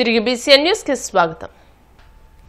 తిరిగి BCN news కి స్వాగతం.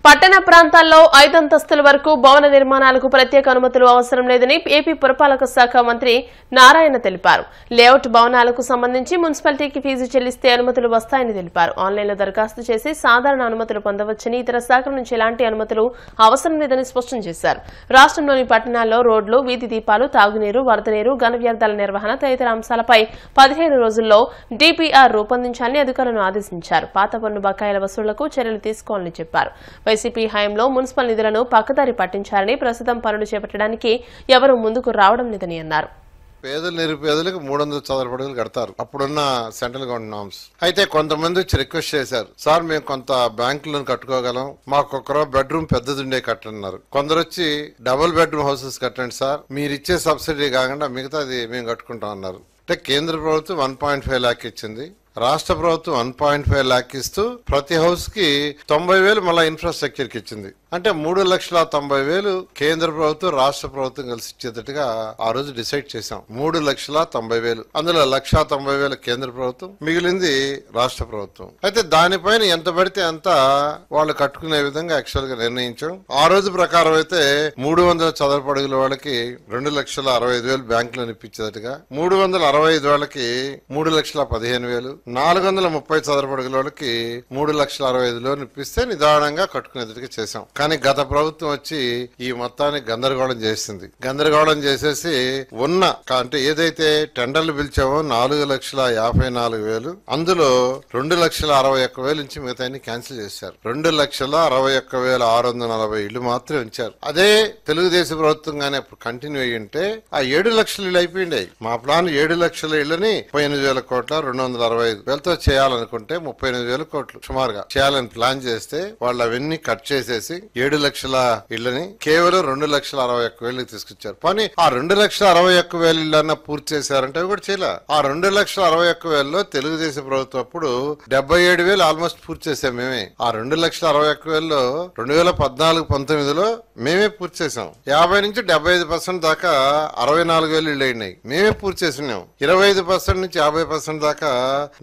పట్టణ ప్రాంతాల్లో 5 అంతస్తుల వరకు భవన నిర్మాణాలకు ప్రత్యేక అనుమతులు అవసరం లేదని ఏపీ పురపాలక శాఖ మంత్రి నారాయణ తెలిపారు. లేఅవుట్ భవనాలకు సంబంధించి మున్సిపాలిటీకి ఫీజు చెల్లిస్తే అనుమతులు వస్తాయని తెలిపారు. ఆన్లైన్లో దరఖాస్తు చేసి సాధారణ అనుమతులు పొందవచ్చని, ఇతర శాఖల నుంచి ఎలాంటి అనుమతులు అవసరం లేదని స్పష్టం చేశారు. రాష్ట్రంలోని పట్టణాల్లో రోడ్లు, వీధి దీపాలు, తాగునీరు, వరద నీరు, ఘన వ్యర్థాల నిర్వహణ తదితర అంశాలపై 15 రోజుల్లో డీపీఆర్ రూపొందించాలని అధికారులను ఆదేశించారు. పాత పన్ను బకాయిల వసూళ్లకు చర్యలు తీసుకోవాలని చెప్పారు. వైసీపీ హయాంలో మున్సిపల్ నిధులను పక్కదారి పట్టించారని, ప్రస్తుతం పనులు చేపట్టడానికి ఎవరూ ముందుకు రావడం లేదని అన్నారు. పేదలు నిరుపేదలకు 300 చదరపు అడుగులు కడతారు అప్పుడున్న సెంట్రల్ గవర్నమెంట్ నామ్స్. అయితే కొంతమంది వచ్చి రిక్వెస్ట్ చేశారు, సార్ మేము కొంత బ్యాంకులను కట్టుకోగలం, మాకు ఒక బెడ్రూమ్ పెద్దదుండే కట్టన్నారు. కొందరు వచ్చి డబుల్ బెడ్రూమ్ హౌసెస్ కట్టండి సార్, మీరు ఇచ్చే సబ్సిడీ కాకుండా మిగతాది మేము కట్టుకుంటాం అన్నారు. అంటే కేంద్ర ప్రభుత్వం 1.5 లాక్ ఇచ్చింది, రాష్ట్ర ప్రభుత్వం 1.5 లాక్ ఇస్తూ ప్రతి హౌస్ కి 90,000 మళ్ళా ఇన్ఫ్రాస్ట్రక్చర్ కి ఇచ్చింది. అంటే 3,90,000 కేంద్ర ప్రభుత్వం రాష్ట్ర ప్రభుత్వం కలిసి ఇచ్చేటట్టుగా ఆ రోజు డిసైడ్ చేశాం. 3,90,000 అందులో 1,90,000 కేంద్ర ప్రభుత్వం, మిగిలింది రాష్ట్ర ప్రభుత్వం. అయితే దానిపైన ఎంత పడితే అంత వాళ్ళు కట్టుకునే విధంగా యాక్చువల్ గా నిర్ణయించాం. ఆ రోజు ప్రకారం అయితే 300 చదరపు అడుగుల వాళ్ళకి 2,65,000 బ్యాంకులను ఇప్పించేటట్టుగా, 365 వాళ్ళకి 3,15,000, 430 చదరపు అడుగుల వాళ్ళకి 3,65,000 లోన్ ఇప్పిస్తే నిదానంగా కట్టుకునేటట్టుగా చేశాం. కానీ గత ప్రభుత్వం వచ్చి ఈ మొత్తాన్ని గందరగోళం చేసింది. గందరగోళం చేసేసి ఉన్న అంటే ఏదైతే టెండర్లు పిలిచామో 4,54,000 అందులో 2,61,000 నుంచి మిగతా క్యాన్సిల్ చేశారు. 2,61,640 ఇళ్లు మాత్రమే ఉంచారు. అదే తెలుగుదేశం ప్రభుత్వం గానీ అప్పుడు కంటిన్యూ అయ్యి ఉంటే ఆ 7 లక్షల ఇళ్లు అయిపోయింది. మా ప్లాన్ 7 లక్షల ఇళ్లని 38,000 కోట్ల 265,000తో చేయాలనుకుంటే 38,000 కోట్లు సుమారుగా చేయాలని ప్లాన్ చేస్తే వాళ్ళు అవన్నీ కట్ చేసేసి 7 లక్షల ఇళ్లని కేవలం 2,61,000 తీసుకొచ్చారు. కానీ ఆ 2,61,000 ఇళ్లన్నా పూర్తి చేశారంటే కూడా చేయలే. ఆ 2,61,000లో తెలుగుదేశం ప్రభుత్వం అప్పుడు 77,000 ఆల్మోస్ట్ పూర్తి చేసాం మేమే. ఆ 2,61,000లో 2014-19లో మేమే పూర్తి చేసాం. 50 నుంచి 75% దాకా 64,000 ఇళ్లు అయినాయి, మేమే పూర్తి చేసినాం. 25% నుంచి 50% దాకా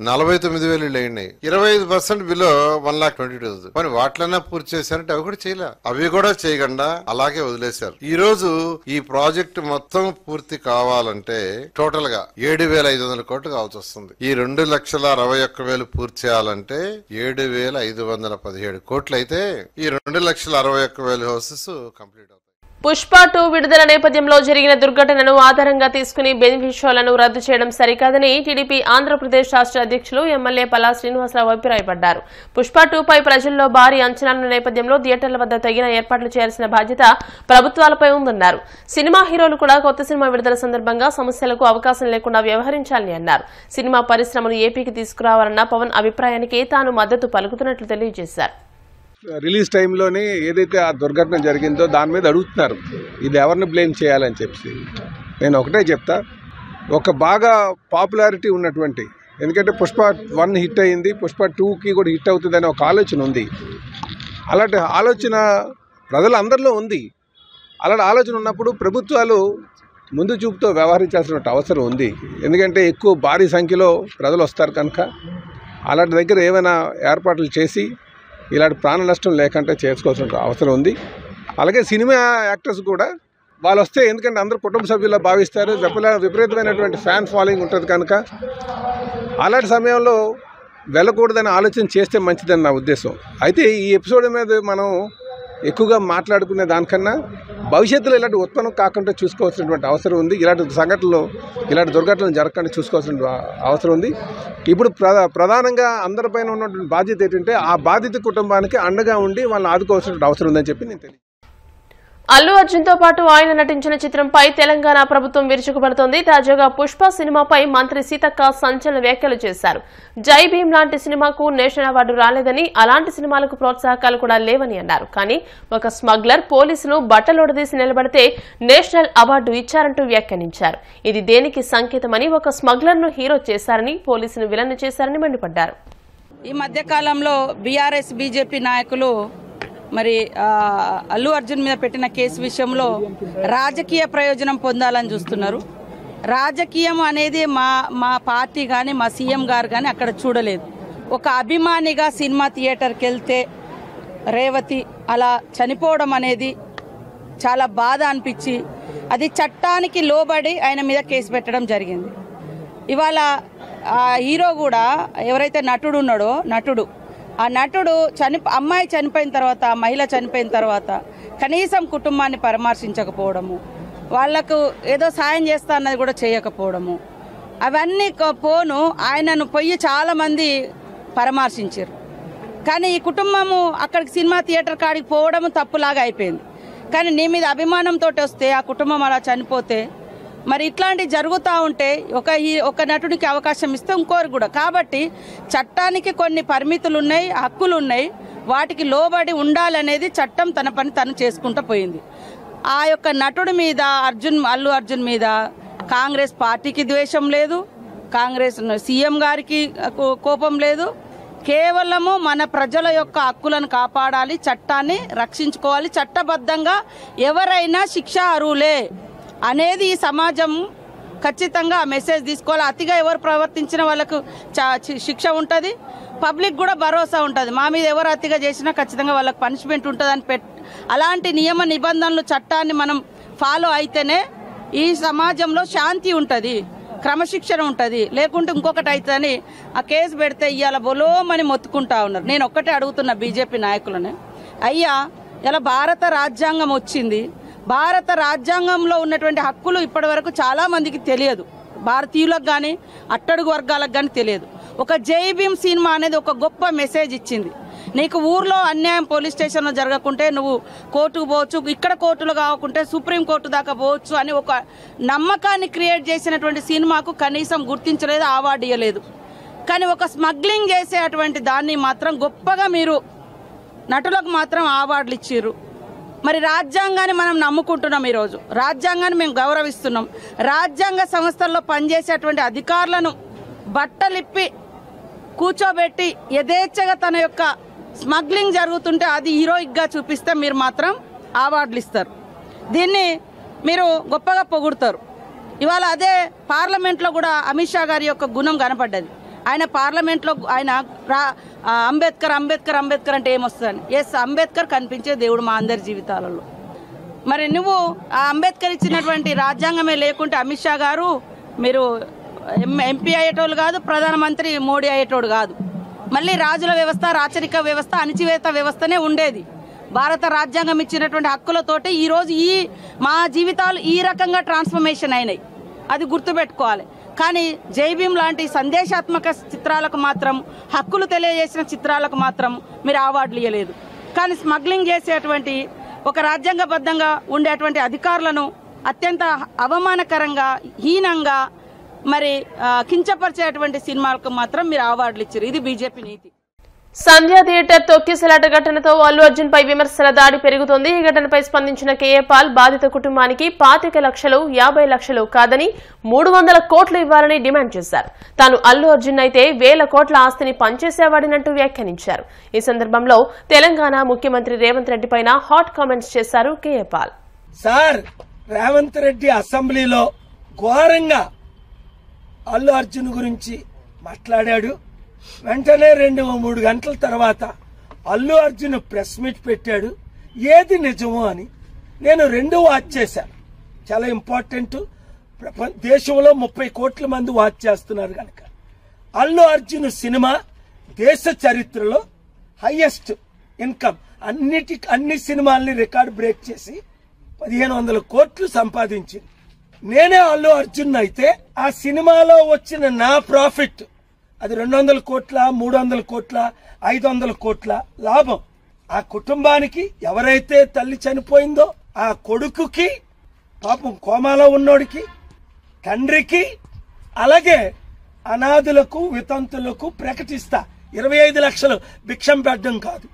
49,000 ఇళ్లు అయినాయి. 25% బిలో 1,22,000. కానీ వాటిలన్నా పూర్తి చేశారంటే అవి కూడా చేయలే. అవి కూడా చేయకుండా అలాగే వదిలేశారు. ఈ రోజు ఈ ప్రాజెక్టు మొత్తం పూర్తి కావాలంటే టోటల్ గా 7,500 కోట్లు కావాల్సి వస్తుంది. ఈ 2,61,000 పూర్తి చేయాలంటే 7,517 కోట్లు అయితే ఈ 2,61,000 హౌసెస్ కంప్లీట్ అవుతాయి. పుష్ప 2 విడుదల నేపథ్యంలో జరిగిన దుర్ఘటనను ఆధారంగా తీసుకుని బెనిఫిషియోలను రద్దు చేయడం సరికాదని టీడీపీ ఆంధ్రప్రదేశ్ రాష్ట్ర అధ్యక్షులు ఎమ్మెల్యే పల్లా శ్రీనివాసరావు అభిప్రాయపడ్డారు. పుష్ప 2పై ప్రజల్లో భారీ అంచనాల నేపథ్యంలో థియేటర్ల వద్ద తగిన ఏర్పాట్లు చేయాల్సిన బాధ్యత ప్రభుత్వాలపై ఉందన్నారు. సినిమా హీరోలు కూడా కొత్త సినిమా విడుదల సందర్భంగా సమస్యలకు అవకాశం లేకుండా వ్యవహరించాలని అన్నారు. సినిమా పరిశ్రమను ఏపీకి తీసుకురావాలన్న పవన్ అభిప్రాయానికి తాను మద్దతు పలుకుతున్నట్లు తెలియజేశారు. రిలీజ్ టైంలోనే ఏదైతే ఆ దుర్ఘటన జరిగిందో దాని మీద అడుగుతున్నారు, ఇది ఎవరిని బ్లేమ్ చేయాలని చెప్పి. నేను ఒకటే చెప్తా, ఒక బాగా పాపులారిటీ ఉన్నటువంటి, ఎందుకంటే పుష్ప 1 హిట్ అయింది, పుష్ప 2కి కూడా హిట్ అవుతుందనే ఒక ఆలోచన ఉంది. అలాంటి ఆలోచన ప్రజలందరిలో ఉంది. అలాంటి ఆలోచన ఉన్నప్పుడు ప్రభుత్వాలు ముందు చూపుతో వ్యవహరించాల్సిన అవసరం ఉంది. ఎందుకంటే ఎక్కువ భారీ సంఖ్యలో ప్రజలు వస్తారు కనుక అలాంటి దగ్గర ఏమైనా ఏర్పాట్లు చేసి ఇలాంటి ప్రాణ నష్టం లేకుండా చేసుకోవాల్సిన అవసరం ఉంది. అలాగే సినిమా యాక్టర్స్ కూడా వాళ్ళు వస్తే, ఎందుకంటే అందరూ కుటుంబ సభ్యుల్లో భావిస్తారు, విపరీతమైనటువంటి ఫ్యాన్ ఫాలోయింగ్ ఉంటుంది కనుక అలాంటి సమయంలో వెళ్ళకూడదని ఆలోచన చేస్తే మంచిదని నా ఉద్దేశం. అయితే ఈ ఎపిసోడ్ మీద మనం ఎక్కువగా మాట్లాడుకునే దానికన్నా భవిష్యత్తులో ఇలాంటి ఉత్పన్నం కాకుండా చూసుకోవాల్సినటువంటి అవసరం ఉంది. ఇలాంటి దుర్ఘటనలు జరగకుండా చూసుకోవాల్సిన అవసరం ఉంది. ఇప్పుడు ప్రధానంగా అందరిపైన ఉన్నటువంటి బాధ్యత ఏంటంటే ఆ బాధిత కుటుంబానికి అండగా ఉండి వాళ్ళని ఆదుకోవాల్సిన అవసరం ఉందని చెప్పి నేను తెలియదు. అల్లు అర్జున్ తో పాటు ఆయన నటించిన చిత్రంపై తెలంగాణ ప్రభుత్వం విరుచుకుపడుతోంది. తాజాగా పుష్ప సినిమాపై మంత్రి సీతక్క సంచలన వ్యాఖ్యలు చేశారు. జై భీమ్ లాంటి సినిమాకు నేషనల్ అవార్డు రాలేదని, అలాంటి సినిమాలకు ప్రోత్సాహకాలు కూడా లేవని అన్నారు. కానీ ఒక స్మగ్లర్ పోలీసులు బట్టలోడదీసి నిలబడితే నేషనల్ అవార్డు ఇచ్చారంటూ వ్యాఖ్యానించారు. ఇది దేనికి సంకేతమని, ఒక స్మగ్లర్ ను హీరో చేశారని, పోలీసును విలన్ చేశారని మండిపడ్డారు. ఈ మధ్య కాలంలో బీఆర్ఎస్ బీజేపీ నాయకులు మరి అల్లు అర్జున్ మీద పెట్టిన కేసు విషయంలో రాజకీయ ప్రయోజనం పొందాలని చూస్తున్నారు. రాజకీయం అనేది మా పార్టీ కానీ మా సీఎం గారు కానీ అక్కడ చూడలేదు. ఒక అభిమానిగా సినిమా థియేటర్కి వెళ్తే రేవతి అలా చనిపోవడం అనేది చాలా బాధ అనిపించి అది చట్టానికి లోబడి ఆయన మీద కేసు పెట్టడం జరిగింది. ఇవాళ ఆ హీరో కూడా ఎవరైతే నటుడు ఉన్నాడో ఆ నటుడు అమ్మాయి చనిపోయిన తర్వాత, మహిళ చనిపోయిన తర్వాత కనీసం కుటుంబాన్ని పరామర్శించకపోవడము, వాళ్లకు ఏదో సాయం చేస్తా అన్నది కూడా చేయకపోవడము, అవన్నీ పోను ఆయనను పొయ్యి చాలామంది పరామర్శించారు. కానీ ఈ కుటుంబము అక్కడికి సినిమా థియేటర్ కాడికి పోవడం తప్పులాగా అయిపోయింది. కానీ నీ మీద అభిమానంతో వస్తే ఆ కుటుంబం అలా చనిపోతే మరి ఇట్లాంటివి జరుగుతూ ఉంటే ఒక నటుడికి అవకాశం ఇస్తే ఇంకోరు కూడా. కాబట్టి చట్టానికి కొన్ని పరిమితులు ఉన్నాయి, హక్కులు ఉన్నాయి, వాటికి లోబడి ఉండాలనేది చట్టం తన పని తను చేసుకుంటూ పోయింది. ఆ యొక్క నటుడి మీద అల్లు అర్జున్ మీద కాంగ్రెస్ పార్టీకి ద్వేషం లేదు, కాంగ్రెస్ సీఎం గారికి కోపం లేదు. కేవలము మన ప్రజల యొక్క హక్కులను కాపాడాలి, చట్టాన్ని రక్షించుకోవాలి, చట్టబద్ధంగా ఎవరైనా శిక్ష అర్హులే అనేది ఈ సమాజం ఖచ్చితంగా ఆ మెసేజ్ తీసుకోవాలి. అతిగా ఎవరు ప్రవర్తించిన వాళ్ళకు శిక్ష ఉంటుంది, పబ్లిక్ కూడా భరోసా ఉంటుంది. మా మీద ఎవరు అతిగా చేసినా ఖచ్చితంగా వాళ్ళకి పనిష్మెంట్ ఉంటుందని అలాంటి నియమ నిబంధనలు చట్టాన్ని మనం ఫాలో అయితేనే ఈ సమాజంలో శాంతి ఉంటుంది, క్రమశిక్షణ ఉంటుంది. లేకుంటే ఇంకొకటి అవుతుందని ఆ కేసు పెడితే ఇవాళ బొలోమని మొత్తుకుంటా ఉన్నారు. నేను ఒక్కటే అడుగుతున్నా బీజేపీ నాయకులని, అయ్యా ఇలా భారత రాజ్యాంగం వచ్చింది, భారత రాజ్యాంగంలో ఉన్నటువంటి హక్కులు ఇప్పటి వరకు చాలా మందికి తెలియదు, భారతీయులకు కానీ అట్టడుగు వర్గాలకు కానీ తెలియదు. ఒక జై భీమ్ సినిమా అనేది ఒక గొప్ప మెసేజ్ ఇచ్చింది. నీకు ఊర్లో అన్యాయం పోలీస్ స్టేషన్లో జరగకుంటే నువ్వు కోర్టుకు పోవచ్చు, ఇక్కడ కోర్టులు కాకుంటే సుప్రీంకోర్టు దాకా పోవచ్చు అని ఒక నమ్మకాన్ని క్రియేట్ చేసినటువంటి సినిమాకు కనీసం గుర్తించలేదు, అవార్డు ఇవ్వలేదు. కానీ ఒక స్మగ్లింగ్ చేసేటువంటి దాన్ని మాత్రం గొప్పగా మీరు నటులకు మాత్రం అవార్డులు ఇచ్చిర్రు. మరి రాజ్యాంగాన్ని మనం నమ్ముకుంటున్నాం, ఈరోజు రాజ్యాంగాన్ని మేము గౌరవిస్తున్నాం. రాజ్యాంగ సంస్థల్లో పనిచేసేటువంటి అధికారులను బట్టలిప్పి కూర్చోబెట్టి యథేచ్ఛగా తన యొక్క స్మగ్లింగ్ జరుగుతుంటే అది హీరోయిక్గా చూపిస్తే మీరు మాత్రం అవార్డులు ఇస్తారు, దీన్ని మీరు గొప్పగా పొగుడతారు. ఇవాళ అదే పార్లమెంట్లో కూడా అమిత్ షా గారి యొక్క గుణం కనపడ్డది. ఆయన పార్లమెంట్లో ఆయన అంబేద్కర్ అంబేద్కర్ అంబేద్కర్ అంటే ఏమొస్తుందని, ఎస్ అంబేద్కర్ కనిపించే దేవుడు మా అందరి జీవితాలలో. మరి నువ్వు ఆ అంబేద్కర్ ఇచ్చినటువంటి రాజ్యాంగమే లేకుంటే అమిత్ షా గారు మీరు ఎంపీ అయ్యేటోళ్ళు కాదు, ప్రధానమంత్రి మోడీ అయ్యేటోడు కాదు. మళ్ళీ రాజుల వ్యవస్థ, రాచరిక వ్యవస్థ, అణిచివేత వ్యవస్థనే ఉండేది. భారత రాజ్యాంగం ఇచ్చినటువంటి హక్కులతోటి ఈరోజు మా జీవితాలు ఈ రకంగా ట్రాన్స్ఫర్మేషన్ అయినాయి, అది గుర్తుపెట్టుకోవాలి. కానీ జై భీమ్ లాంటి సందేశాత్మక చిత్రాలకు మాత్రం, హక్కులు తెలియజేసిన చిత్రాలకు మాత్రం మీరు అవార్డులు ఇవ్వలేదు. కానీ స్మగ్లింగ్ చేసేటువంటి ఒక రాజ్యాంగబద్ధంగా ఉండేటువంటి అధికారులను అత్యంత అవమానకరంగా, హీనంగా మరి కించపరిచేటువంటి సినిమాలకు మాత్రం మీరు అవార్డులు ఇచ్చారు. ఇది బీజేపీ నీతి. సంధ్యా థియేటర్ తొక్కిసలాట ఘటనతో అల్లు అర్జున్ పై విమర్శల దాడి పెరుగుతోంది. ఈ ఘటనపై స్పందించిన కేఏ పాల్ బాధిత కుటుంబానికి 25 లక్షలు 50 లక్షలు కాదని 300 కోట్లు ఇవ్వాలని డిమాండ్ చేశారు. తాను అల్లు అర్జున్ అయితే 1000 కోట్ల ఆస్తిని పంచేసేవాడినంటూ వ్యాఖ్యానించారు. ఈ సందర్భంలో తెలంగాణ ముఖ్యమంత్రి రేవంత్ రెడ్డి పైన హాట్ కామెంట్స్ చేశారు కేఏ పాల్. సార్, రేవంత్ రెడ్డి అసెంబ్లీలో ఘోరంగా అల్లు అర్జున్ గురించి మాట్లాడాడు. వెంటనే 2-3 గంటల తర్వాత అల్లు అర్జున్ ప్రెస్ మీట్ పెట్టాడు. ఏది నిజమో అని నేను 2 వాచ్ చేశాను. చాలా ఇంపార్టెంట్. దేశంలో 30 కోట్ల మంది వాచ్ చేస్తున్నారు కనుక అల్లు అర్జున్ సినిమా దేశ చరిత్రలో హైయెస్ట్ ఇన్కమ్, అన్ని సినిమాల్ని రికార్డు బ్రేక్ చేసి 1500 కోట్లు సంపాదించింది. నేనే అల్లు అర్జున్ అయితే ఆ సినిమాలో వచ్చిన నా ప్రాఫిట్ అది 200 కోట్ల, 300 కోట్ల, 500 కోట్ల లాభం. ఆ కుటుంబానికి, ఎవరైతే తల్లి చనిపోయిందో ఆ కొడుకుకి, పాపం కోమాలో ఉన్నోడికి, తండ్రికి, అలాగే అనాథులకు, వితంతులకు ప్రకటిస్తా. 25 లక్షలు భిక్షం పెట్టడం కాదు,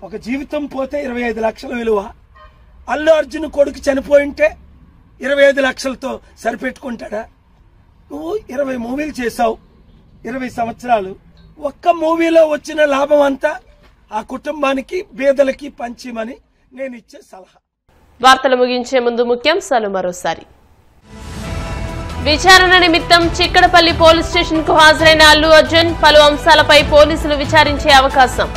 ఒక జీవితం పోతే 25 లక్షల విలువ. అల్లు అర్జున్ కొడుకు చనిపోయింటే 25 లక్షలతో సరిపెట్టుకుంటాడా? నువ్వు 20 మూవీలు చేసావు, 20 సంవత్సరాలు. ఒక్క మూవీలో వచ్చిన లాభం అంతా ఆ కుటుంబానికి, పేదలకి పంచిమని నేను ఇచ్చే సలహా. వార్తలు ముగించే ముందు ముఖ్యాంశాలు మరోసారి. విచారణ నిమిత్తం చిక్కడపల్లి పోలీస్ స్టేషన్ కు హాజరైన అల్లు అర్జున్ పలు అంశాలపై పోలీసులు విచారించే అవకాశం.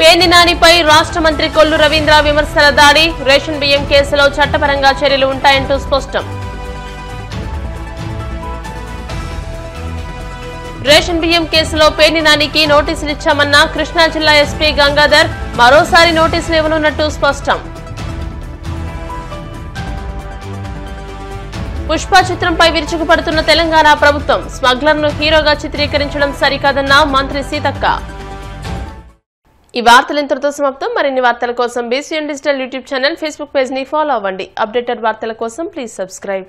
పేర్ని నానిపై రాష్ట్ర మంత్రి కొల్లు రవీంద్ర విమర్శల దాడి. రేషన్ బియ్యం కేసులో చట్టపరంగా చర్యలు ఉంటాయంటూ స్పష్టం. రేషన్ బియ్యం కేసులో పేర్ని నానికి నోటీసులు ఇచ్చామన్న కృష్ణా జిల్లా ఎస్పీ గంగాధర్. మరోసారి నోటీసులు ఇవ్వనున్నట్టు స్పష్టం. పుష్ప చిత్రంపై విరుచుకుపడుతున్న తెలంగాణ ప్రభుత్వం. స్మగ్లర్ను హీరోగా చిత్రీకరించడం సరికాదన్న మంత్రి సీతక్క. ఈ వార్తలు ఇంతటితో సమాప్తం. మరిన్ని వార్తల కోసం BCN digital YouTube channel, Facebook page ని ఫాలో అవ్వండి. అప్డేటెడ్ వార్తల కోసం ప్లీజ్ సబ్స్క్రైబ్.